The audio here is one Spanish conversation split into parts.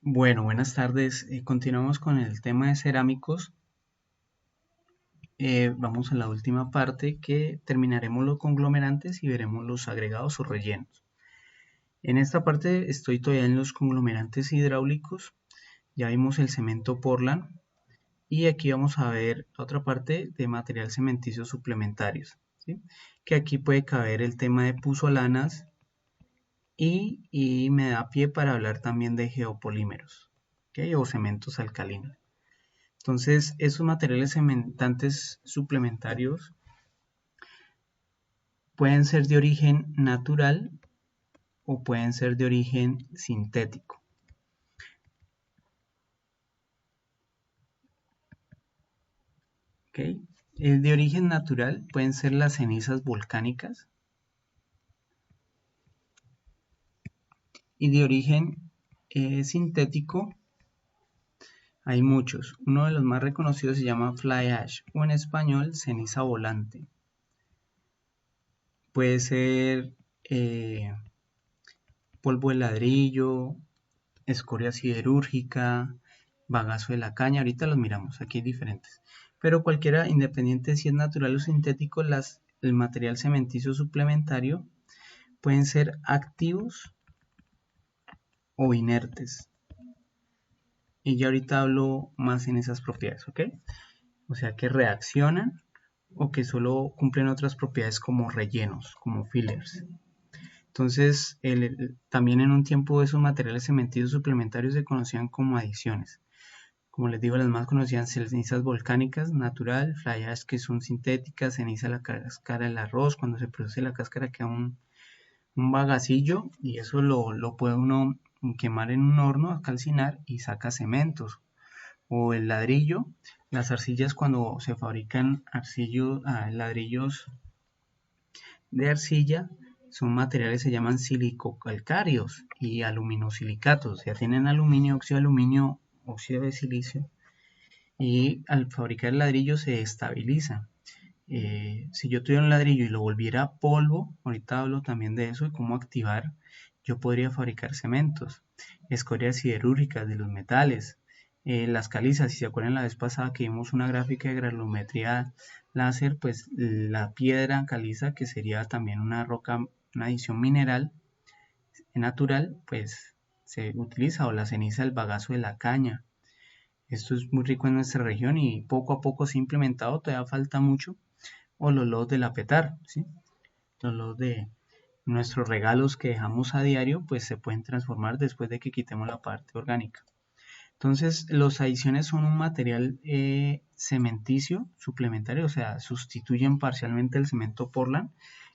Bueno, buenas tardes. Continuamos con el tema de cerámicos. Vamos a la última parte que terminaremos los conglomerantes y veremos los agregados o rellenos. En esta parte estoy todavía en los conglomerantes hidráulicos. Ya vimos el cemento Portland y aquí vamos a ver otra parte de material cementicio suplementarios, ¿sí? Que aquí puede caber el tema de puzolanas y me da pie para hablar también de geopolímeros, ¿ok? O cementos alcalinos. Entonces, esos materiales cementantes suplementarios pueden ser de origen natural o pueden ser de origen sintético. ¿Okay? De origen natural pueden ser las cenizas volcánicas y de origen sintético hay muchos. Uno de los más reconocidos se llama fly ash o en español ceniza volante. Puede ser eh, polvo de ladrillo, escoria siderúrgica, bagazo de la caña, ahorita los miramos, aquí hay diferentes. Pero cualquiera, independiente si es natural o sintético, el material cementicio suplementario pueden ser activos o inertes. Y ya ahorita hablo más en esas propiedades, ¿ok? O sea, que reaccionan o que solo cumplen otras propiedades como rellenos, como fillers. Entonces, también en un tiempo esos materiales cementicios suplementarios se conocían como adiciones. Como les digo, las más conocidas son cenizas volcánicas, natural, fly ash que son sintéticas, ceniza de la cáscara del arroz, cuando se produce la cáscara queda un bagacillo y eso lo puede uno quemar en un horno, calcinar y saca cementos. O el ladrillo, las arcillas cuando se fabrican ladrillos de arcilla, son materiales que se llaman silicocalcáreos y aluminosilicatos, o sea, tienen aluminio, óxido de aluminio, óxido de silicio y al fabricar el ladrillo se estabiliza. Si yo tuviera un ladrillo y lo volviera polvo, ahorita hablo también de eso y cómo activar, yo podría fabricar cementos, escorias siderúrgicas de los metales, las calizas, si se acuerdan la vez pasada que vimos una gráfica de granulometría láser, pues la piedra caliza, que sería también una roca, una adición mineral natural, pues se utiliza, o la ceniza del bagazo de la caña. Esto es muy rico en nuestra región y poco a poco se ha implementado, todavía falta mucho. O los lodos del apetar, ¿sí? Los lodos de nuestros regalos que dejamos a diario, pues se pueden transformar después de que quitemos la parte orgánica. Entonces, los adiciones son un material cementicio suplementario, o sea, sustituyen parcialmente el cemento Portland.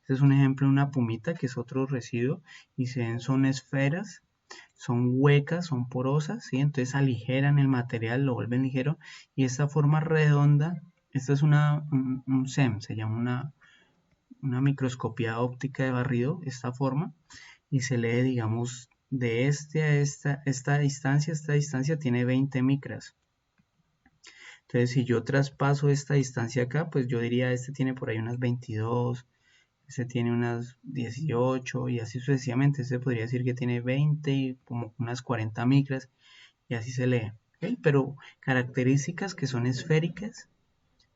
Este es un ejemplo de una pumita, que es otro residuo, y se ven son esferas, son huecas, son porosas, ¿sí? Entonces aligeran el material, lo vuelven ligero, y esta forma redonda, esta es un SEM, se llama una microscopía óptica de barrido, esta forma, y se lee, digamos, de este a esta distancia tiene 20 micras. Entonces, si yo traspaso esta distancia acá, pues yo diría, este tiene por ahí unas 22, este tiene unas 18 y así sucesivamente. Este podría decir que tiene 20 y como unas 40 micras y así se lee. ¿Okay? Pero características que son esféricas,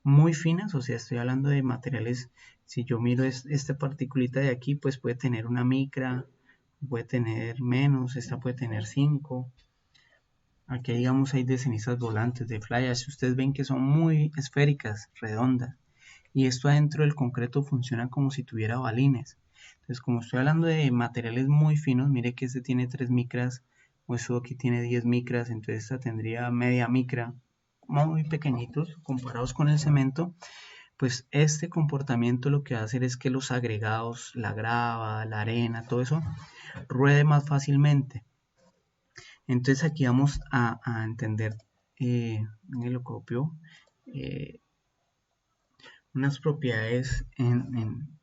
muy finas, o sea, estoy hablando de materiales, si yo miro esta particulita de aquí, pues puede tener una micra, puede tener menos, esta puede tener 5. Aquí digamos hay de cenizas volantes, de fly ash, ustedes ven que son muy esféricas, redondas, y esto adentro del concreto funciona como si tuviera balines. Entonces, como estoy hablando de materiales muy finos, mire que este tiene 3 micras, o eso aquí tiene 10 micras, entonces esta tendría media micra, muy pequeñitos comparados con el cemento. Pues este comportamiento lo que va a hacer es que los agregados, la grava, la arena, todo eso, ruede más fácilmente. Entonces aquí vamos a entender, lo copio, eh, unas propiedades en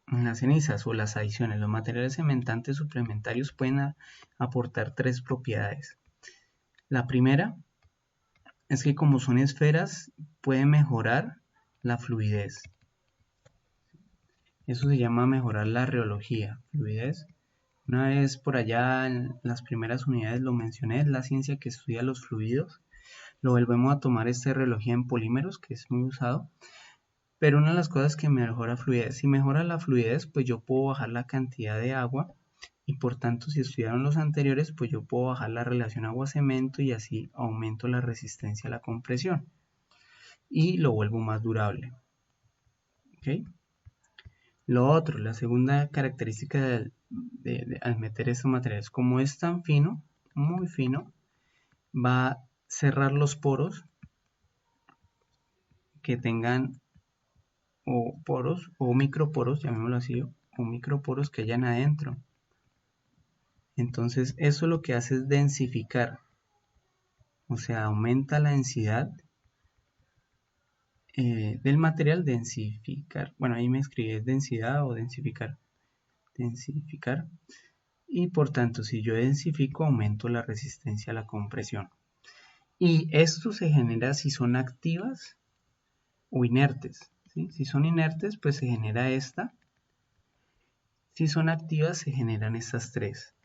las cenizas o las adiciones. Los materiales cementantes suplementarios pueden aportar tres propiedades. La primera es que como son esferas, pueden mejorar la fluidez. Eso se llama mejorar la rheología, fluidez Una vez por allá en las primeras unidades lo mencioné, es la ciencia que estudia los fluidos. Lo volvemos a tomar relojía en polímeros, que es muy usado. Pero una de las cosas que mejora fluidez, si mejora la fluidez, pues yo puedo bajar la cantidad de agua y por tanto si estudiaron los anteriores, pues yo puedo bajar la relación agua-cemento y así aumento la resistencia a la compresión y lo vuelvo más durable. ¿Okay? Lo otro, la segunda característica al meter estos materiales, como es tan fino, muy fino, va a cerrar los poros que tengan o poros o microporos, llamémoslo así, o microporos que hayan adentro. Entonces eso lo que hace es densificar, o sea, aumenta la densidad del material, densificar. Bueno, ahí me escribí densidad o densificar. Densificar. Y por tanto, si yo densifico, aumento la resistencia a la compresión. Y esto se genera si son activas o inertes. ¿Sí? Si son inertes, pues se genera esta. Si son activas, se generan estas tres.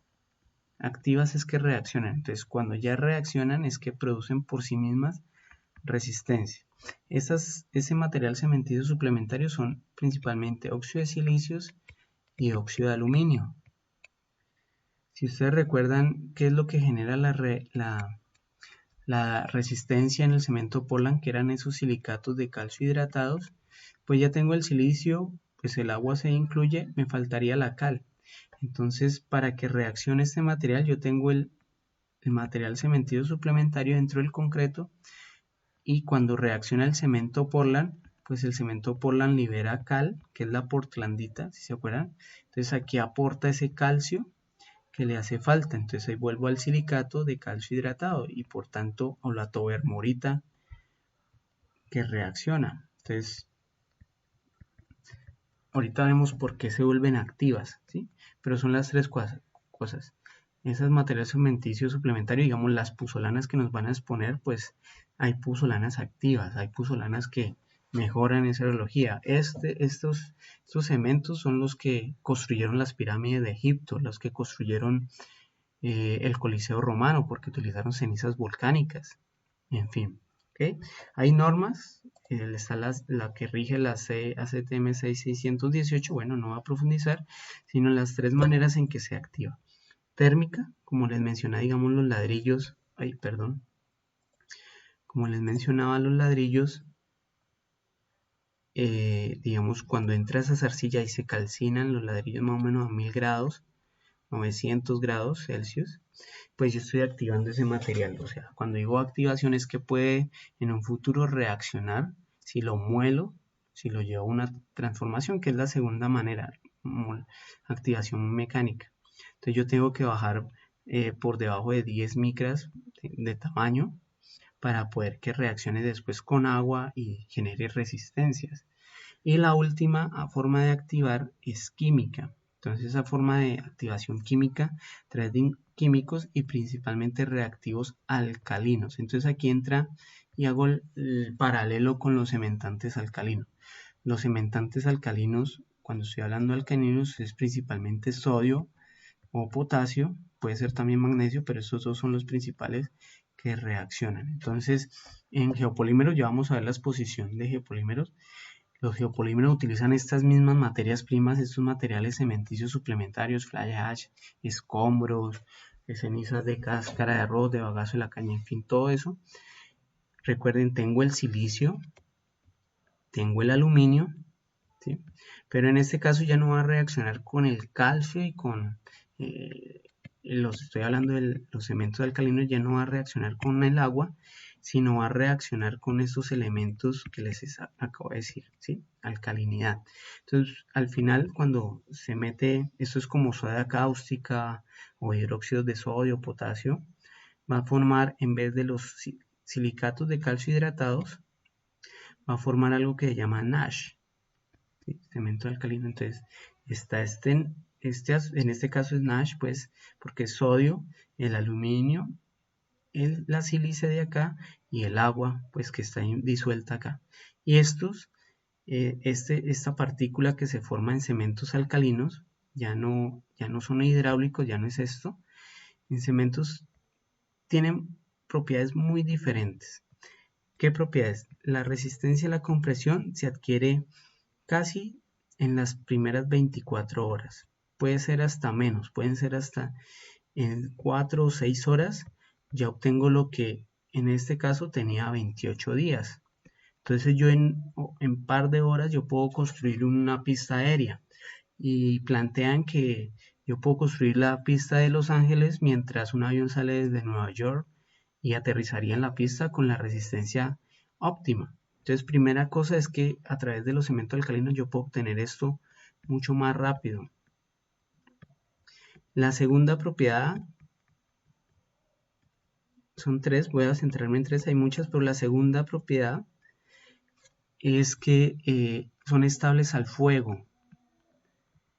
Activas es que reaccionan. Entonces, cuando ya reaccionan es que producen por sí mismas resistencia. Ese material cementiticio suplementario son principalmente óxido de silicios y óxido de aluminio. Si ustedes recuerdan qué es lo que genera la resistencia en el cemento Portland, que eran esos silicatos de calcio hidratados, pues ya tengo el silicio, pues el agua se incluye, me faltaría la cal. Entonces, para que reaccione este material, yo tengo el material cementiticio suplementario dentro del concreto y cuando reacciona el cemento Portland, pues el cemento Portland libera cal, que es la portlandita, si se acuerdan. Entonces aquí aporta ese calcio que le hace falta. Entonces ahí vuelvo al silicato de calcio hidratado y por tanto a la tobermorita que reacciona. Entonces ahorita vemos por qué se vuelven activas, ¿sí? Pero son las tres cosas. Esas materiales cementicios suplementarios, digamos las puzolanas que nos van a exponer, pues hay puzolanas activas, hay puzolanas que mejoran esa relojía. Estos cementos son los que construyeron las pirámides de Egipto, los que construyeron el Coliseo Romano, porque utilizaron cenizas volcánicas. En fin, ¿okay? Hay normas, está la que rige la ACTM 6618, bueno, no va a profundizar, sino las tres maneras en que se activa. Térmica, como les mencionaba, digamos los ladrillos, como les mencionaba los ladrillos, digamos cuando entra esa arcilla y se calcinan los ladrillos más o menos a 1000 grados, 900 grados Celsius, pues yo estoy activando ese material. O sea, cuando digo activación es que puede en un futuro reaccionar si lo muelo, si lo llevo a una transformación, que es la segunda manera, activación mecánica. Entonces yo tengo que bajar por debajo de 10 micras de tamaño para poder que reaccione después con agua y genere resistencias. Y la última forma de activar es química. Entonces esa forma de activación química trae químicos y principalmente reactivos alcalinos. Entonces aquí entra y hago el paralelo con los cementantes alcalinos. Los cementantes alcalinos, cuando estoy hablando de alcalinos, es principalmente sodio o potasio, puede ser también magnesio, pero estos dos son los principales que reaccionan. Entonces en geopolímeros ya vamos a ver la exposición de geopolímeros. Los geopolímeros utilizan estas mismas materias primas, estos materiales cementicios suplementarios, fly ash, escombros, cenizas de cáscara de arroz, de bagazo de la caña, en fin, todo eso. Recuerden, tengo el silicio, tengo el aluminio, ¿sí? Pero en este caso ya no va a reaccionar con el calcio y con estoy hablando de los cementos alcalinos, ya no va a reaccionar con el agua, sino va a reaccionar con estos elementos que les acabo de decir, ¿sí? Alcalinidad. Entonces, al final, cuando se mete, esto es como soda cáustica o hidróxidos de sodio, potasio, va a formar, en vez de los silicatos de calcio hidratados, va a formar algo que se llama NaSH, ¿sí? Cemento alcalino. Entonces, está en este caso es NaSH, pues, porque es sodio, el aluminio, la sílice de acá y el agua, pues, que está disuelta acá. Y esta partícula que se forma en cementos alcalinos ya no ya no son hidráulicos, ya no es esto. En cementos tienen propiedades muy diferentes. ¿Qué propiedades? La resistencia a la compresión se adquiere casi en las primeras 24 horas. Puede ser hasta menos, pueden ser hasta en 4 o 6 horas. Ya obtengo lo que en este caso tenía 28 días. Entonces yo en par de horas yo puedo construir una pista aérea y plantean que yo puedo construir la pista de Los Ángeles mientras un avión sale desde Nueva York y aterrizaría en la pista con la resistencia óptima. Entonces, primera cosa es que a través de los cementos alcalinos yo puedo obtener esto mucho más rápido. La segunda propiedad son tres, voy a centrarme en tres, hay muchas, pero la segunda propiedad es que son estables al fuego.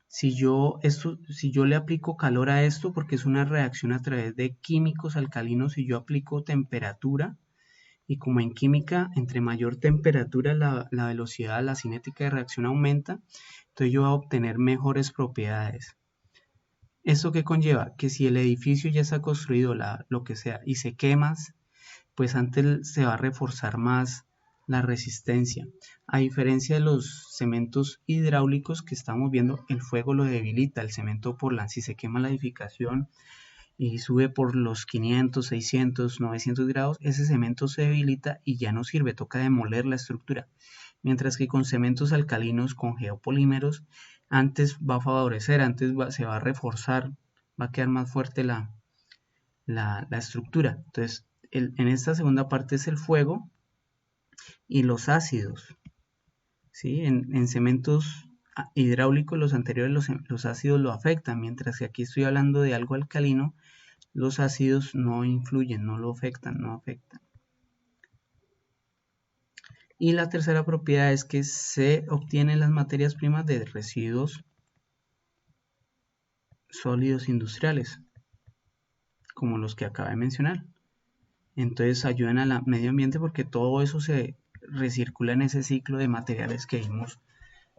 Si yo le aplico calor a esto, porque es una reacción a través de químicos alcalinos, si yo aplico temperatura, y como en química, entre mayor temperatura la velocidad, la cinética de reacción aumenta, entonces yo voy a obtener mejores propiedades. ¿Esto qué conlleva? Que si el edificio ya está construido, lo que sea, y se quema, pues antes se va a reforzar más la resistencia. A diferencia de los cementos hidráulicos que estamos viendo, el fuego lo debilita, el cemento si se quema la edificación y sube por los 500, 600, 900 grados, ese cemento se debilita y ya no sirve, toca demoler la estructura. Mientras que con cementos alcalinos, con geopolímeros, antes va a favorecer, se va a reforzar, va a quedar más fuerte la estructura. Entonces, en esta segunda parte es el fuego y los ácidos. ¿Sí? En cementos hidráulicos, los anteriores, los ácidos lo afectan, mientras que aquí estoy hablando de algo alcalino, los ácidos no influyen, no lo afectan, no afectan. Y la tercera propiedad es que se obtienen las materias primas de residuos sólidos industriales, como los que acabo de mencionar. Entonces ayudan al medio ambiente porque todo eso se recircula en ese ciclo de materiales que vimos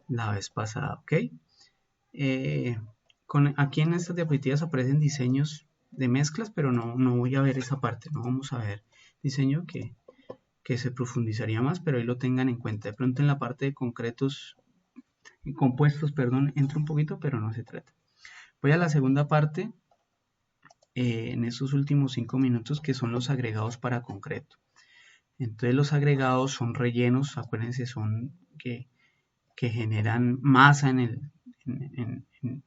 la vez pasada, ¿ok? Aquí en estas diapositivas aparecen diseños de mezclas, pero no voy a ver esa parte, no vamos a ver diseño que se profundizaría más, pero ahí lo tengan en cuenta. De pronto en la parte de compuestos, perdón, entra un poquito, pero no se trata. Voy a la segunda parte en estos últimos 5 minutos, que son los agregados para concreto. Entonces los agregados son rellenos, acuérdense, son que generan masa en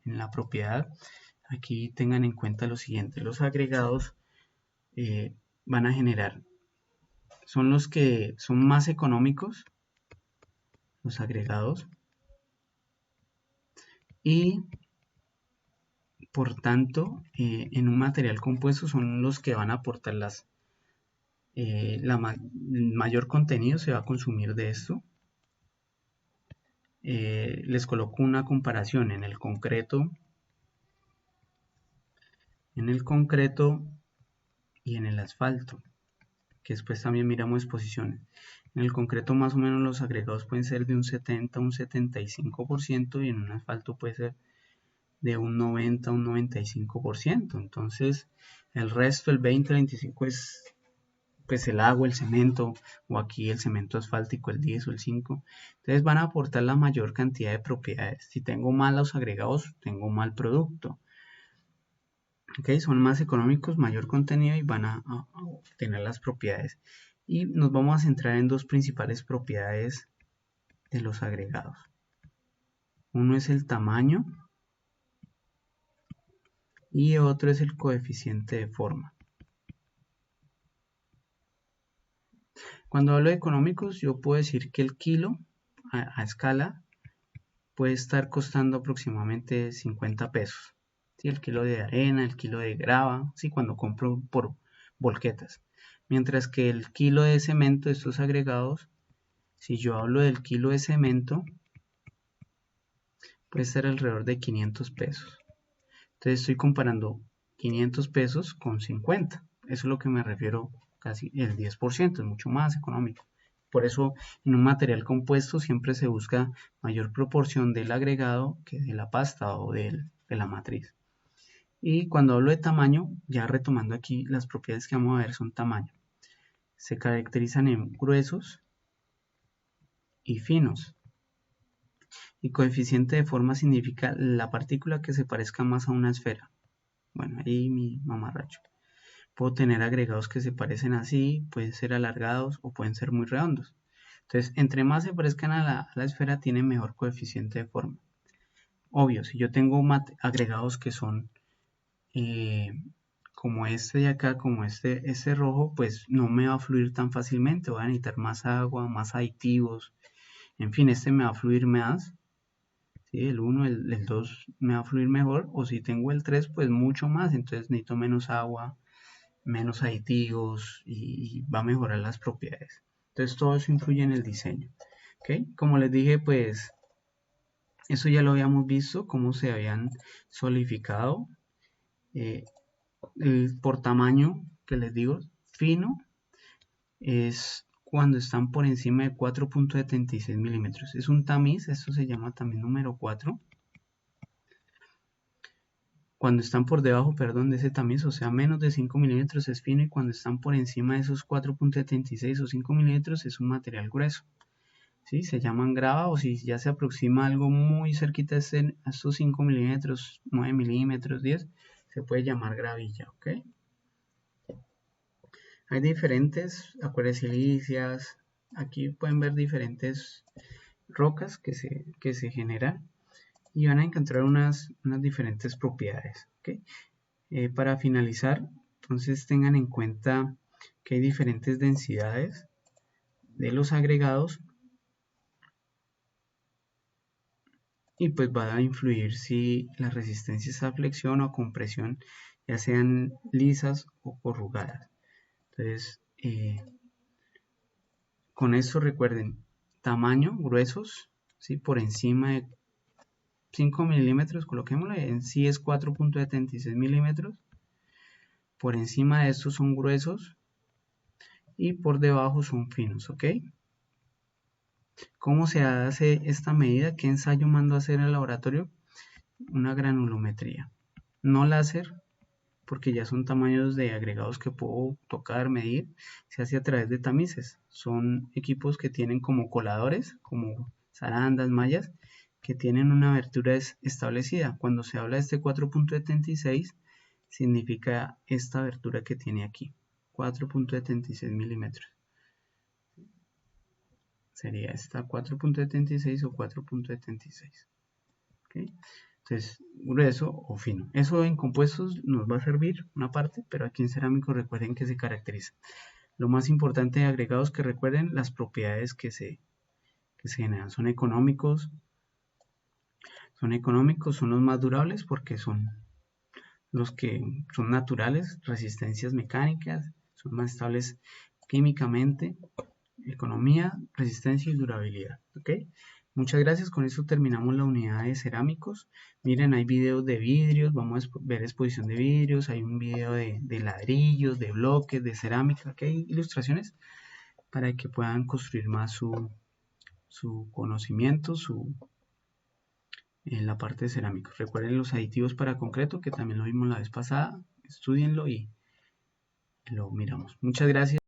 la propiedad. Aquí tengan en cuenta lo siguiente, los agregados van a generar, son los que son más económicos, los agregados, y por tanto en un material compuesto son los que van a aportar mayor contenido se va a consumir de esto. Les coloco una comparación en el concreto y en el asfalto, que después también miramos exposiciones. En el concreto más o menos los agregados pueden ser de un 70 a un 75% y en un asfalto puede ser de un 90 a un 95%. Entonces el resto, el 20-25% es pues el agua, el cemento, o aquí el cemento asfáltico, el 10 o el 5. Entonces van a aportar la mayor cantidad de propiedades. Si tengo malos agregados, tengo mal producto. Okay, son más económicos, mayor contenido y van a obtener las propiedades. Y nos vamos a centrar en dos principales propiedades de los agregados. Uno es el tamaño y otro es el coeficiente de forma. Cuando hablo de económicos, yo puedo decir que el kilo a escala puede estar costando aproximadamente 50 pesos. ¿Sí? El kilo de arena, el kilo de grava, ¿sí? Cuando compro por volquetas. Mientras que el kilo de cemento, estos agregados, si yo hablo del kilo de cemento, puede ser alrededor de 500 pesos. Entonces estoy comparando 500 pesos con 50. Eso es lo que me refiero, casi el 10%, es mucho más económico. Por eso en un material compuesto siempre se busca mayor proporción del agregado que de la pasta o de la matriz. Y cuando hablo de tamaño, ya retomando aquí, las propiedades que vamos a ver son tamaño. Se caracterizan en gruesos y finos. Y coeficiente de forma significa la partícula que se parezca más a una esfera. Bueno, ahí mi mamarracho. Puedo tener agregados que se parecen así, pueden ser alargados o pueden ser muy redondos. Entonces, entre más se parezcan a la esfera, tienen mejor coeficiente de forma. Obvio, si yo tengo agregados que son eh, como este de acá, como este rojo, pues no me va a fluir tan fácilmente. Voy a necesitar más agua, más aditivos. En fin, este me va a fluir más. ¿Sí? El 1, el 2 me va a fluir mejor. O si tengo el 3, pues mucho más. Entonces necesito menos agua, menos aditivos y va a mejorar las propiedades. Entonces todo eso influye en el diseño. ¿Okay? Como les dije, pues eso ya lo habíamos visto, cómo se habían solidificado. Por tamaño, que les digo, fino, es cuando están por encima de 4.76 milímetros. Es un tamiz, esto se llama tamiz número 4. Cuando están por debajo, perdón, de ese tamiz, o sea, menos de 5 milímetros es fino, y cuando están por encima de esos 4.76 o 5 milímetros es un material grueso. ¿Sí? Se llaman grava, o si ya se aproxima algo muy cerquita a estos 5 milímetros, 9 milímetros, 10, se puede llamar gravilla, ¿ok? Hay diferentes acuarios silíceas. Aquí pueden ver diferentes rocas que se generan y van a encontrar unas diferentes propiedades. ¿Okay? Para finalizar, entonces tengan en cuenta que hay diferentes densidades de los agregados y pues va a influir si la resistencia es a flexión o a compresión, ya sean lisas o corrugadas. Entonces, con esto recuerden, tamaño, gruesos, ¿sí? Por encima de 5 milímetros, coloquémoslo, en sí es 4.76 milímetros. Por encima de estos son gruesos y por debajo son finos, ¿ok? ¿Cómo se hace esta medida? ¿Qué ensayo mando a hacer en el laboratorio? Una granulometría. No láser, porque ya son tamaños de agregados que puedo tocar, medir. Se hace a través de tamices. Son equipos que tienen como coladores, como zarandas, mallas, que tienen una abertura establecida. Cuando se habla de este 4.76, significa esta abertura que tiene aquí, 4.76 milímetros. Sería esta 4.76 o 4.76. ¿Okay? Entonces, grueso o fino. Eso en compuestos nos va a servir una parte, pero aquí en cerámico recuerden que se caracteriza. Lo más importante de agregados, que recuerden las propiedades que se generan. Son económicos, son los más durables porque son los que son naturales, resistencias mecánicas, son más estables químicamente, economía, resistencia y durabilidad. ¿Ok? Muchas gracias, con eso terminamos la unidad de cerámicos. Miren, hay videos de vidrios, vamos a ver exposición de vidrios, hay un video de ladrillos, de bloques, de cerámica, que hay ilustraciones para que puedan construir más su conocimiento, en la parte de cerámicos. Recuerden los aditivos para concreto, que también lo vimos la vez pasada, estudienlo y lo miramos. Muchas gracias.